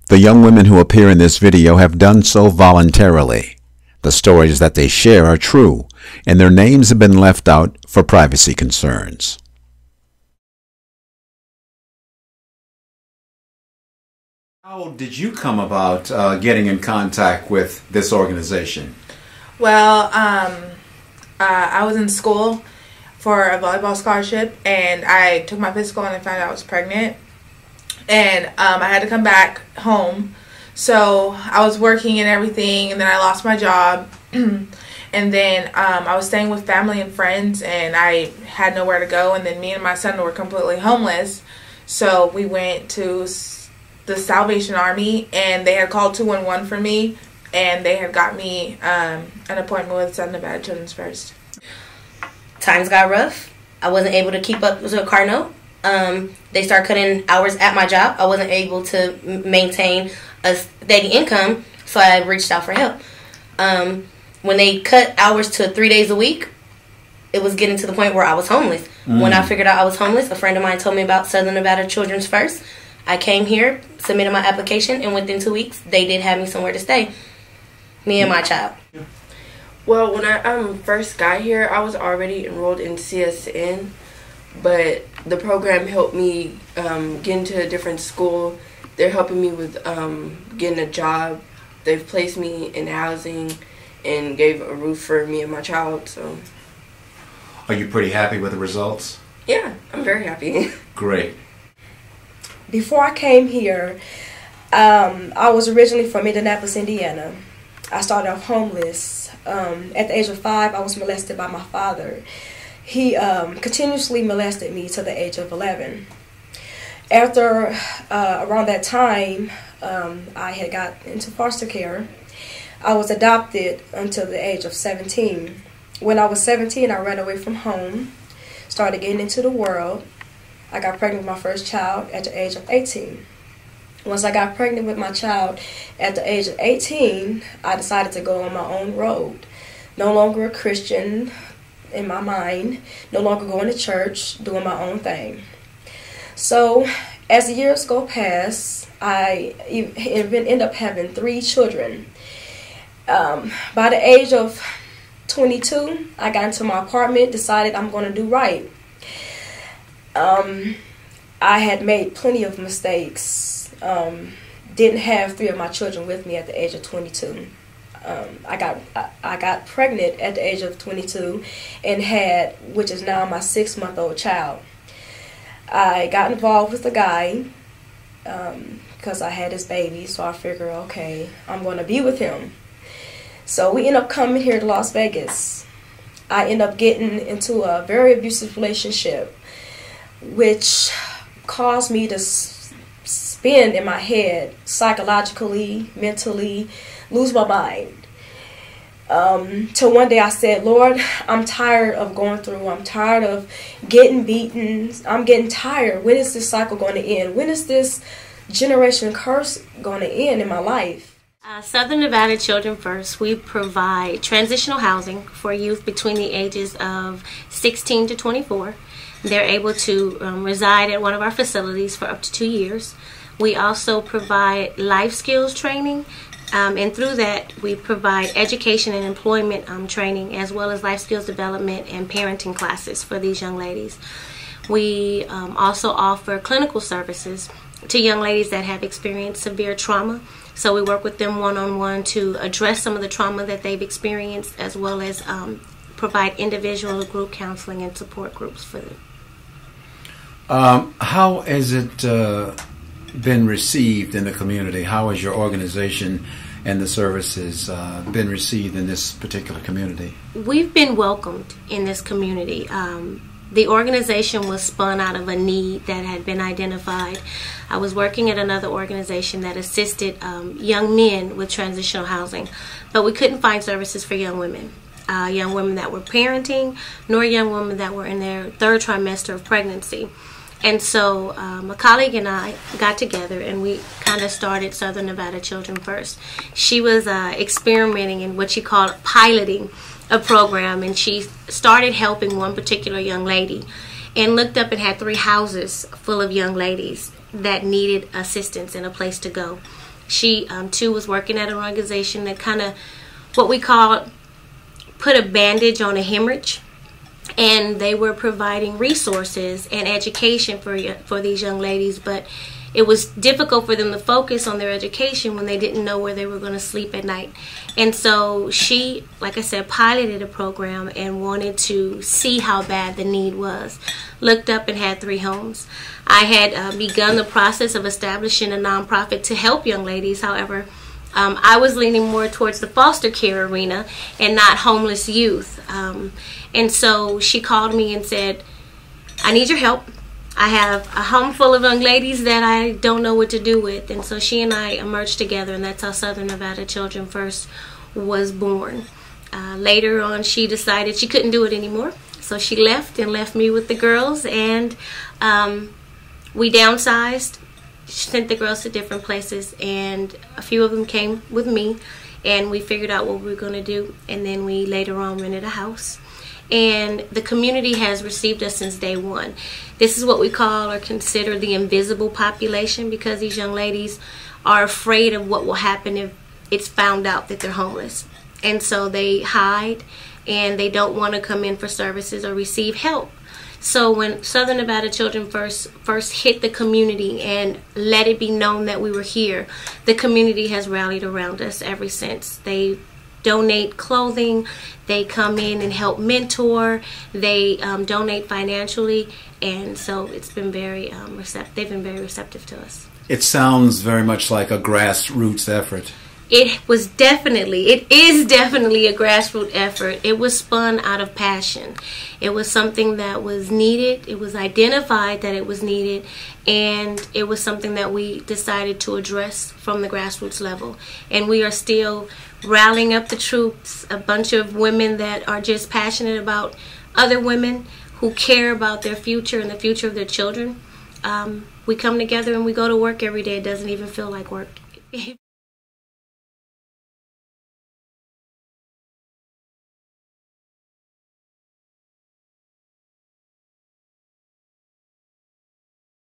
The young women who appear in this video have done so voluntarily. The stories that they share are true, and their names have been left out for privacy concerns. How did you come about getting in contact with this organization? Well, I was in school for a volleyball scholarship, and I took my physical and I found out I was pregnant. And I had to come back home. So I was working and everything, and then I lost my job. And then I was staying with family and friends, and I had nowhere to go. And then me and my son were completely homeless. So we went to the Salvation Army, and they had called 211 for me, and they had got me an appointment with Southern Nevada Children's First. Times got rough. I wasn't able to keep up with a car note. They started cutting hours at my job. I wasn't able to maintain a steady income, so I reached out for help. When they cut hours to 3 days a week, it was getting to the point where I was homeless. When I figured out I was homeless, a friend of mine told me about Southern Nevada Children's First. I came here, submitted my application, and within 2 weeks, they did have me somewhere to stay. Me and my child. Well, when I first got here, I was already enrolled in CSN, but the program helped me get into a different school. They're helping me with getting a job. They've placed me in housing and gave a roof for me and my child. So, Are you pretty happy with the results? Yeah, I'm very happy. Great. Before I came here, I was originally from Indianapolis, Indiana. I started off homeless. At the age of 5, I was molested by my father. He continuously molested me to the age of 11. After around that time, I had got into foster care. I was adopted until the age of 17. When I was 17, I ran away from home, started getting into the world. I got pregnant with my first child at the age of 18. Once I got pregnant with my child at the age of 18, I decided to go on my own road. No longer a Christian in my mind, no longer going to church, doing my own thing. So as the years go past, I even end up having 3 children. By the age of 22, I got into my apartment, decided I'm going to do right. I had made plenty of mistakes. Didn't have 3 of my children with me at the age of 22. I got pregnant at the age of 22 and had, which is now my 6-month-old child. I got involved with a guy because I had his baby, so I figured, okay, I'm going to be with him. So we end up coming here to Las Vegas. I end up getting into a very abusive relationship, which caused me to spin in my head psychologically, mentally, lose my mind. Till one day I said, Lord, I'm tired of going through. I'm tired of getting beaten. I'm getting tired. When is this cycle going to end? When is this generation curse going to end in my life? Southern Nevada Children First, we provide transitional housing for youth between the ages of 16 to 24. They're able to reside at one of our facilities for up to 2 years. We also provide life skills training, and through that we provide education and employment training, as well as life skills development and parenting classes for these young ladies. We also offer clinical services to young ladies that have experienced severe trauma. So we work with them one-on-one to address some of the trauma that they've experienced, as well as provide individual or group counseling and support groups for them. How has it been received in the community? How has your organization and the services been received in this particular community? We've been welcomed in this community. The organization was spun out of a need that had been identified. I was working at another organization that assisted young men with transitional housing, but we couldn't find services for young women that were parenting, nor young women that were in their 3rd trimester of pregnancy. And so a colleague and I got together and we kind of started Southern Nevada Children First. She was experimenting in what she called piloting a program, and she started helping one particular young lady and looked up and had 3 houses full of young ladies that needed assistance and a place to go. She too was working at an organization that kind of what we call put a bandage on a hemorrhage, and they were providing resources and education for these young ladies, but it was difficult for them to focus on their education when they didn't know where they were going to sleep at night. And so she, like I said, piloted a program and wanted to see how bad the need was. Looked up and had 3 homes. I had begun the process of establishing a nonprofit to help young ladies. However, I was leaning more towards the foster care arena and not homeless youth. And so she called me and said, I need your help. I have a home full of young ladies that I don't know what to do with. And so she and I emerged together, and that's how Southern Nevada Children First was born. Later on, she decided she couldn't do it anymore. So she left and left me with the girls, and we downsized, sent the girls to different places, and a few of them came with me, and we figured out what we were going to do. And then we later on rented a house. And the community has received us since day one. This is what we call or consider the invisible population, because these young ladies are afraid of what will happen if it's found out that they're homeless. And so they hide, and they don't want to come in for services or receive help. So when Southern Nevada Children first hit the community and let it be known that we were here, the community has rallied around us ever since. They donate clothing, they come in and help mentor, they donate financially, and so it's been very receptive. They've been very receptive to us. It sounds very much like a grassroots effort. It is definitely a grassroots effort. It was spun out of passion. It was something that was needed. It was identified that it was needed, and it was something that we decided to address from the grassroots level. And we are still rallying up the troops, a bunch of women that are just passionate about other women who care about their future and the future of their children. We come together and we go to work every day. It doesn't even feel like work.